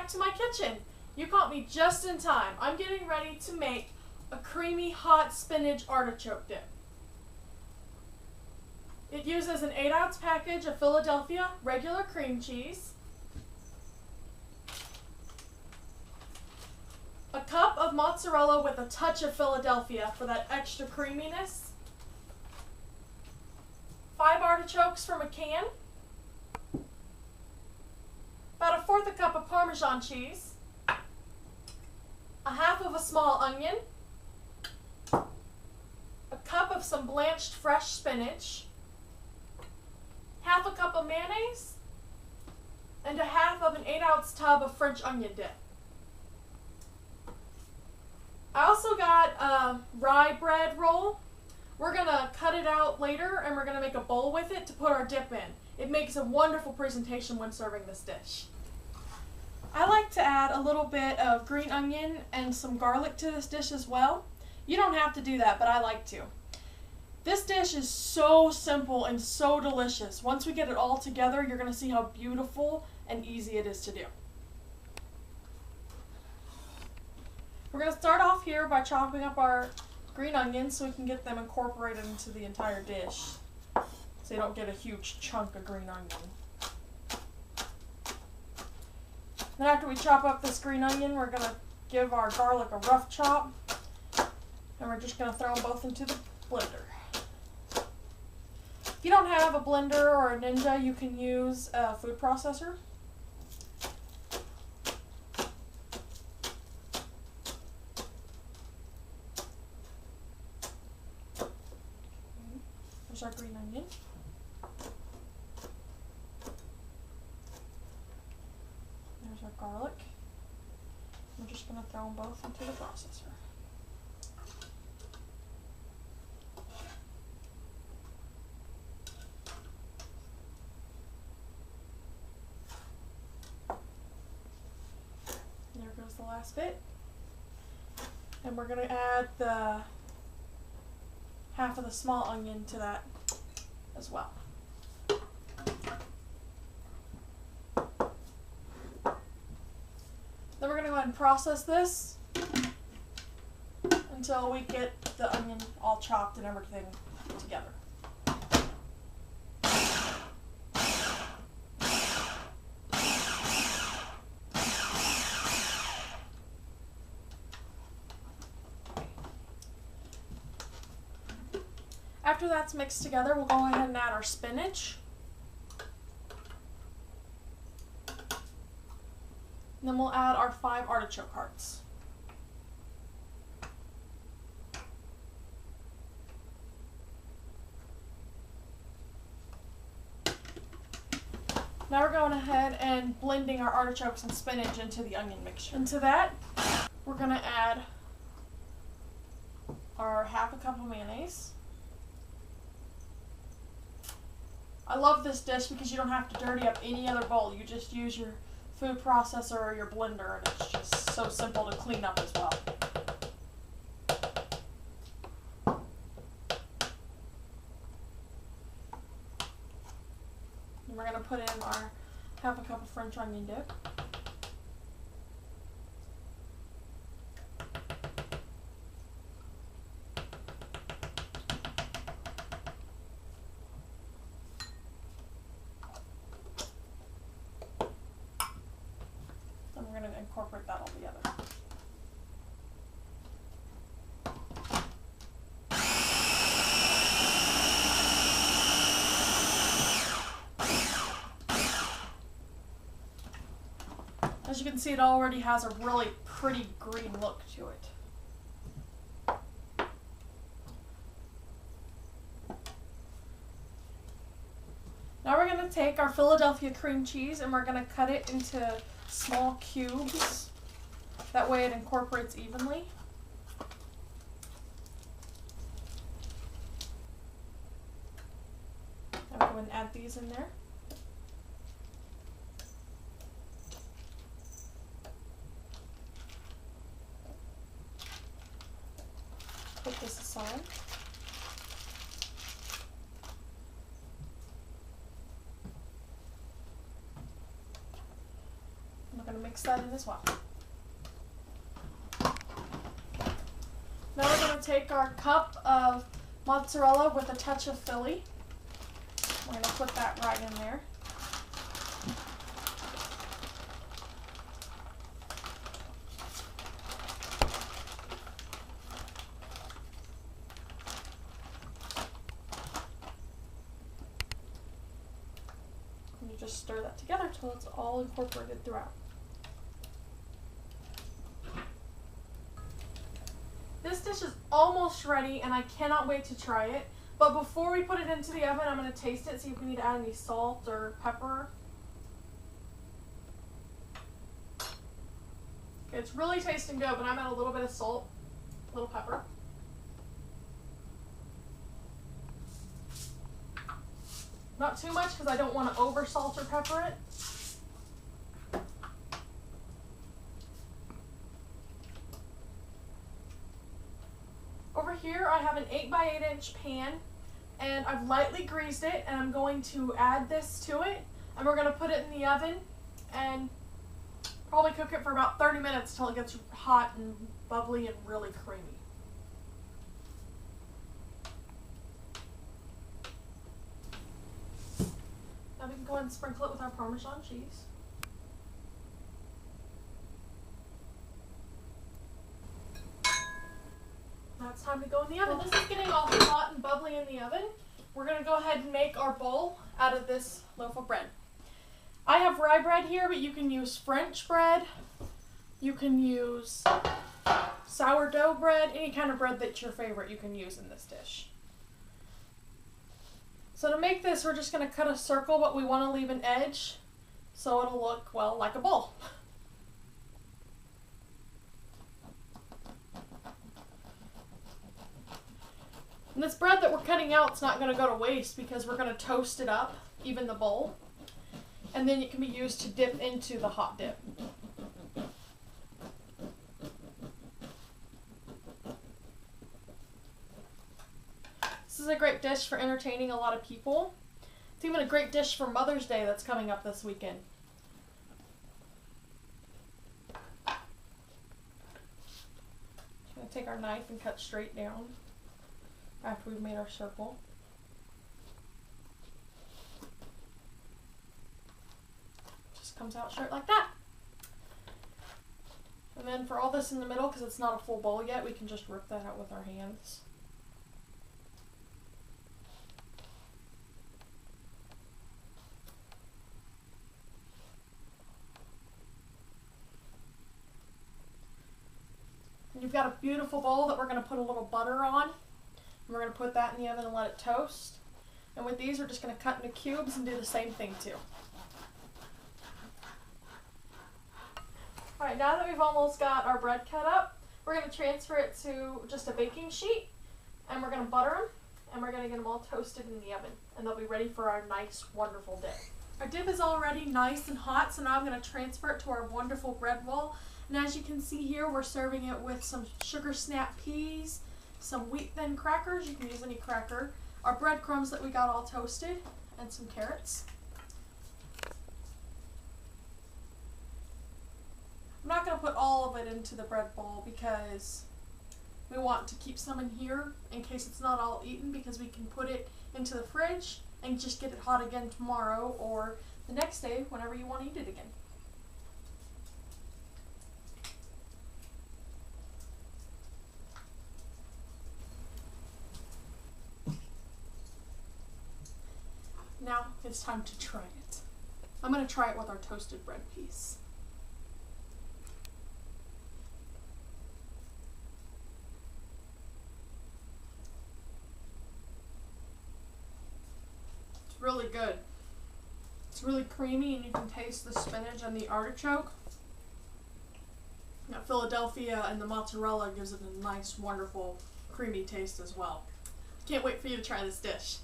back to my kitchen. You caught me just in time. I'm getting ready to make a creamy hot spinach artichoke dip. It uses an 8-ounce package of Philadelphia regular cream cheese, a cup of mozzarella with a touch of Philadelphia for that extra creaminess, 5 artichokes from a can, about 1/4 cup of Parmesan cheese, 1/2 of a small onion, a cup of some blanched fresh spinach, 1/2 cup of mayonnaise, and 1/2 of an 8-ounce tub of French onion dip. I also got a rye bread roll. We're going to cut it out later and we're going to make a bowl with it to put our dip in. It makes a wonderful presentation when serving this dish. I like to add a little bit of green onion and some garlic to this dish as well. You don't have to do that, but I like to. This dish is so simple and so delicious. Once we get it all together, you're going to see how beautiful and easy it is to do. We're going to start off here by chopping up our green onions so we can get them incorporated into the entire dish, so you don't get a huge chunk of green onion. Then after we chop up this green onion, we're going to give our garlic a rough chop, and we're just going to throw them both into the blender. If you don't have a blender or a Ninja, you can use a food processor. There's our green onion. There's our garlic. We're just going to throw them both into the processor. There goes the last bit. And we're going to add the 1/2 of the small onion to that as well. Then we're going to go ahead and process this until we get the onion all chopped and everything together. After that's mixed together, we'll go ahead and add our spinach. And then we'll add our 5 artichoke hearts. Now we're going ahead and blending our artichokes and spinach into the onion mixture. Into that, we're going to add our 1/2 cup of mayonnaise. I love this dish because you don't have to dirty up any other bowl. You just use your food processor or your blender, and it's just so simple to clean up as well. And we're going to put in our 1/2 cup of French onion dip. We're going to incorporate that all together. As you can see, it already has a really pretty green look to it. Now we're going to take our Philadelphia cream cheese and we're going to cut it into small cubes. That way it incorporates evenly. I'll go ahead and add these in there. Put this aside. I'm going to mix mix that in as well. Now we're going to take our cup of mozzarella with a touch of Philly. We're going to put that right in there. And you just stir that together until it's all incorporated throughout. This dish is almost ready and I cannot wait to try it. But before we put it into the oven, I'm going to taste it, see if we need to add any salt or pepper. Okay, it's really tasting good, but I'm adding a little bit of salt, a little pepper. Not too much because I don't want to over salt or pepper it. Over here I have an 8x8 inch pan and I've lightly greased it, and I'm going to add this to it, and we're going to put it in the oven and probably cook it for about 30 minutes until it gets hot and bubbly and really creamy. Now we can go ahead and sprinkle it with our Parmesan cheese. Now it's time to go in the oven. This is getting all hot and bubbly in the oven. We're going to go ahead and make our bowl out of this loaf of bread. I have rye bread here, but you can use French bread. You can use sourdough bread. Any kind of bread that's your favorite you can use in this dish. So to make this, we're just going to cut a circle, but we want to leave an edge so it'll look, well, like a bowl. And this bread that we're cutting out is not going to go to waste because we're going to toast it up, even the bowl. And then it can be used to dip into the hot dip. This is a great dish for entertaining a lot of people. It's even a great dish for Mother's Day that's coming up this weekend. Just going to take our knife and cut straight down after we've made our circle. Just comes out straight like that. And then for all this in the middle, because it's not a full bowl yet, we can just rip that out with our hands. And you've got a beautiful bowl that we're going to put a little butter on. And we're going to put that in the oven and let it toast. And with these, we're just going to cut into cubes and do the same thing too. Alright, now that we've almost got our bread cut up, we're going to transfer it to just a baking sheet. And we're going to butter them. And we're going to get them all toasted in the oven. And they'll be ready for our nice, wonderful dip. Our dip is already nice and hot, so now I'm going to transfer it to our wonderful bread roll. And as you can see here, we're serving it with some sugar snap peas, some wheat thin crackers, you can use any cracker, our breadcrumbs that we got all toasted, and some carrots. I'm not going to put all of it into the bread bowl because we want to keep some in here in case it's not all eaten, because we can put it into the fridge and just get it hot again tomorrow or the next day whenever you want to eat it again. Now it's time to try it. I'm going to try it with our toasted bread piece. It's really good. It's really creamy and you can taste the spinach and the artichoke. That Philadelphia and the mozzarella gives it a nice, wonderful, creamy taste as well. Can't wait for you to try this dish.